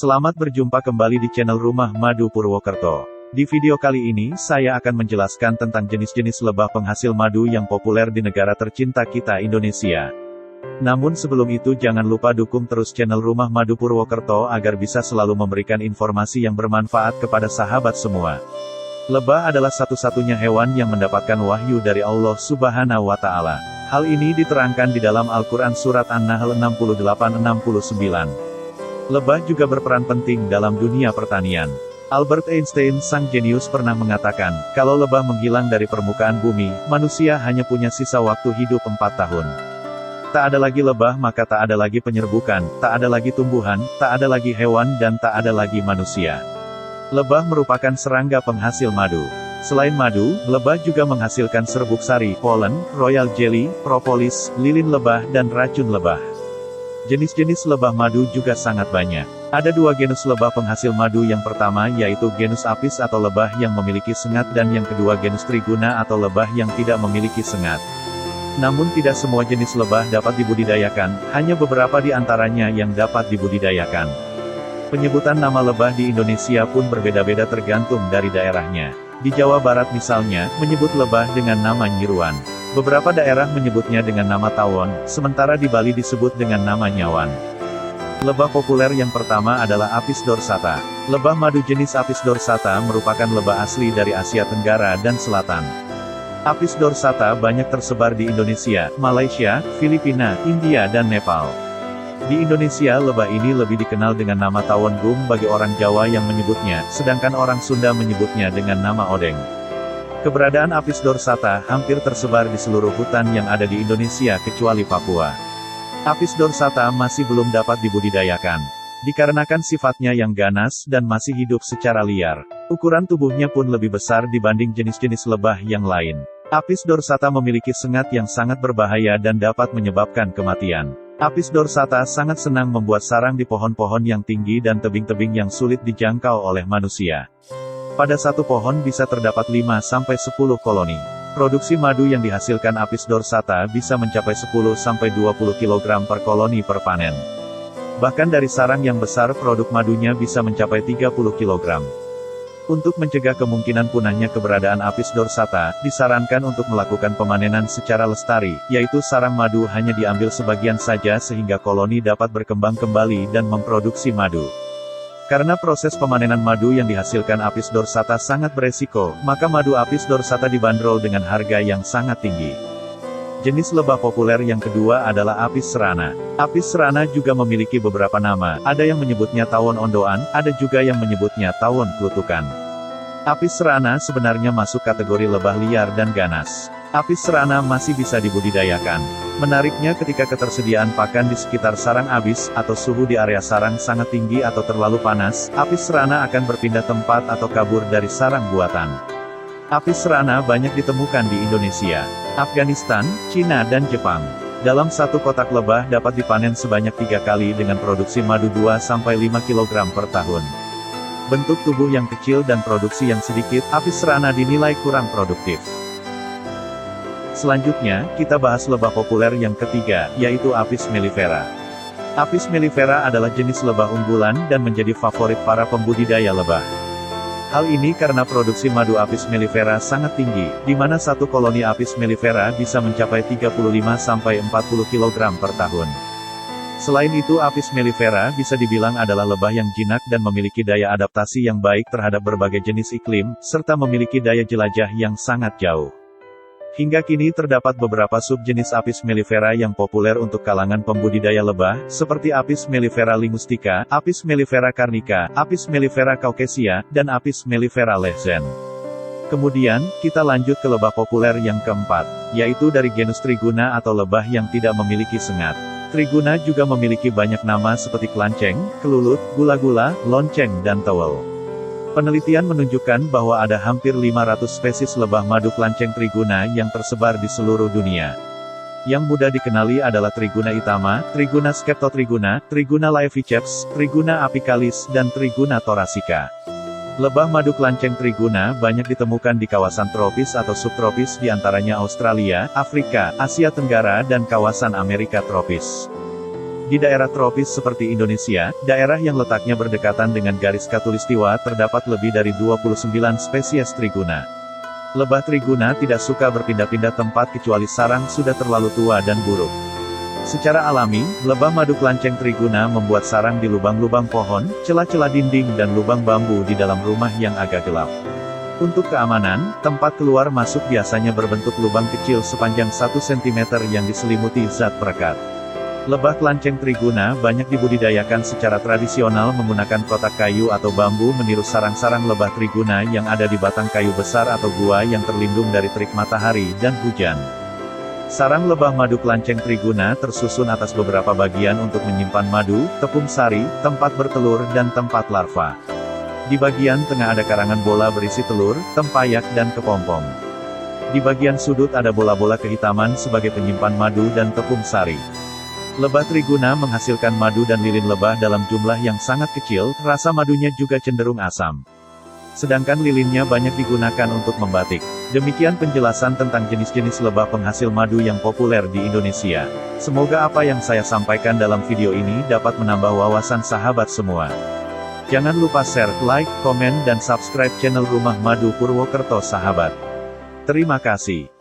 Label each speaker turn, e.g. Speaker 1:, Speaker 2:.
Speaker 1: Selamat berjumpa kembali di channel Rumah Madu Purwokerto. Di video kali ini, saya akan menjelaskan tentang jenis-jenis lebah penghasil madu yang populer di negara tercinta kita, Indonesia. Namun sebelum itu jangan lupa dukung terus channel Rumah Madu Purwokerto agar bisa selalu memberikan informasi yang bermanfaat kepada sahabat semua. Lebah adalah satu-satunya hewan yang mendapatkan wahyu dari Allah Subhanahu wa Ta'ala. Hal ini diterangkan di dalam Al-Quran Surat An-Nahl 68-69. Lebah juga berperan penting dalam dunia pertanian. Albert Einstein, sang jenius, pernah mengatakan, kalau lebah menghilang dari permukaan bumi, manusia hanya punya sisa waktu hidup 4 tahun. Tak ada lagi lebah maka tak ada lagi penyerbukan, tak ada lagi tumbuhan, tak ada lagi hewan dan tak ada lagi manusia. Lebah merupakan serangga penghasil madu. Selain madu, lebah juga menghasilkan serbuk sari, polen, royal jelly, propolis, lilin lebah dan racun lebah. Jenis-jenis lebah madu juga sangat banyak. Ada 2 genus lebah penghasil madu, yang pertama yaitu genus Apis atau lebah yang memiliki sengat dan yang kedua genus Triguna atau lebah yang tidak memiliki sengat. Namun tidak semua jenis lebah dapat dibudidayakan, hanya beberapa di antaranya yang dapat dibudidayakan. Penyebutan nama lebah di Indonesia pun berbeda-beda tergantung dari daerahnya. Di Jawa Barat misalnya, menyebut lebah dengan nama nyiruan. Beberapa daerah menyebutnya dengan nama tawon, sementara di Bali disebut dengan nama nyawan. Lebah populer yang pertama adalah Apis dorsata. Lebah madu jenis Apis dorsata merupakan lebah asli dari Asia Tenggara dan Selatan. Apis dorsata banyak tersebar di Indonesia, Malaysia, Filipina, India dan Nepal. Di Indonesia lebah ini lebih dikenal dengan nama tawon gum bagi orang Jawa yang menyebutnya, sedangkan orang Sunda menyebutnya dengan nama odeng. Keberadaan Apis dorsata hampir tersebar di seluruh hutan yang ada di Indonesia kecuali Papua. Apis dorsata masih belum dapat dibudidayakan, dikarenakan sifatnya yang ganas dan masih hidup secara liar. Ukuran tubuhnya pun lebih besar dibanding jenis-jenis lebah yang lain. Apis dorsata memiliki sengat yang sangat berbahaya dan dapat menyebabkan kematian. Apis dorsata sangat senang membuat sarang di pohon-pohon yang tinggi dan tebing-tebing yang sulit dijangkau oleh manusia. Pada satu pohon bisa terdapat 5-10 koloni. Produksi madu yang dihasilkan Apis dorsata bisa mencapai 10-20 kg per koloni per panen. Bahkan dari sarang yang besar produk madunya bisa mencapai 30 kg. Untuk mencegah kemungkinan punahnya keberadaan Apis dorsata, disarankan untuk melakukan pemanenan secara lestari, yaitu sarang madu hanya diambil sebagian saja sehingga koloni dapat berkembang kembali dan memproduksi madu. Karena proses pemanenan madu yang dihasilkan Apis dorsata sangat beresiko, maka madu Apis dorsata dibanderol dengan harga yang sangat tinggi. Jenis lebah populer yang kedua adalah Apis cerana. Apis cerana juga memiliki beberapa nama, ada yang menyebutnya tawon ondoan, ada juga yang menyebutnya tawon klutukan. Apis cerana sebenarnya masuk kategori lebah liar dan ganas. Apis cerana masih bisa dibudidayakan. Menariknya ketika ketersediaan pakan di sekitar sarang Apis, atau suhu di area sarang sangat tinggi atau terlalu panas, Apis cerana akan berpindah tempat atau kabur dari sarang buatan. Apis cerana banyak ditemukan di Indonesia, Afghanistan, Cina dan Jepang. Dalam satu kotak lebah dapat dipanen sebanyak 3 kali dengan produksi madu 2-5 kg per tahun. Bentuk tubuh yang kecil dan produksi yang sedikit, Apis cerana dinilai kurang produktif. Selanjutnya, kita bahas lebah populer yang ketiga, yaitu Apis mellifera. Apis mellifera adalah jenis lebah unggulan dan menjadi favorit para pembudidaya lebah. Hal ini karena produksi madu Apis mellifera sangat tinggi, di mana satu koloni Apis mellifera bisa mencapai 35-40 kg per tahun. Selain itu Apis mellifera bisa dibilang adalah lebah yang jinak dan memiliki daya adaptasi yang baik terhadap berbagai jenis iklim, serta memiliki daya jelajah yang sangat jauh. Hingga kini terdapat beberapa subjenis Apis mellifera yang populer untuk kalangan pembudidaya lebah, seperti Apis mellifera linguistica, Apis mellifera carnica, Apis mellifera caucasia, dan Apis mellifera lehzen. Kemudian, kita lanjut ke lebah populer yang keempat, yaitu dari genus Triguna atau lebah yang tidak memiliki sengat. Triguna juga memiliki banyak nama seperti kelanceng, kelulut, gula-gula, lonceng dan tewel. Penelitian menunjukkan bahwa ada hampir 500 spesies lebah madu kelanceng Triguna yang tersebar di seluruh dunia. Yang mudah dikenali adalah Triguna itama, Triguna skeptotriguna, Triguna laeviceps, Triguna apicalis, dan Triguna thoracica. Lebah madu kelanceng Triguna banyak ditemukan di kawasan tropis atau subtropis di antaranya Australia, Afrika, Asia Tenggara dan kawasan Amerika tropis. Di daerah tropis seperti Indonesia, daerah yang letaknya berdekatan dengan garis khatulistiwa terdapat lebih dari 29 spesies triguna. Lebah triguna tidak suka berpindah-pindah tempat kecuali sarang sudah terlalu tua dan buruk. Secara alami, lebah madu kelanceng triguna membuat sarang di lubang-lubang pohon, celah-celah dinding dan lubang bambu di dalam rumah yang agak gelap. Untuk keamanan, tempat keluar masuk biasanya berbentuk lubang kecil sepanjang 1 cm yang diselimuti zat perekat. Lebah kelanceng triguna banyak dibudidayakan secara tradisional menggunakan kotak kayu atau bambu meniru sarang-sarang lebah triguna yang ada di batang kayu besar atau gua yang terlindung dari terik matahari dan hujan. Sarang lebah madu kelanceng triguna tersusun atas beberapa bagian untuk menyimpan madu, tepung sari, tempat bertelur dan tempat larva. Di bagian tengah ada karangan bola berisi telur, tempayak dan kepompong. Di bagian sudut ada bola-bola kehitaman sebagai penyimpan madu dan tepung sari. Lebah triguna menghasilkan madu dan lilin lebah dalam jumlah yang sangat kecil, rasa madunya juga cenderung asam. Sedangkan lilinnya banyak digunakan untuk membatik. Demikian penjelasan tentang jenis-jenis lebah penghasil madu yang populer di Indonesia. Semoga apa yang saya sampaikan dalam video ini dapat menambah wawasan sahabat semua. Jangan lupa share, like, komen dan subscribe channel Rumah Madu Purwokerto sahabat. Terima kasih.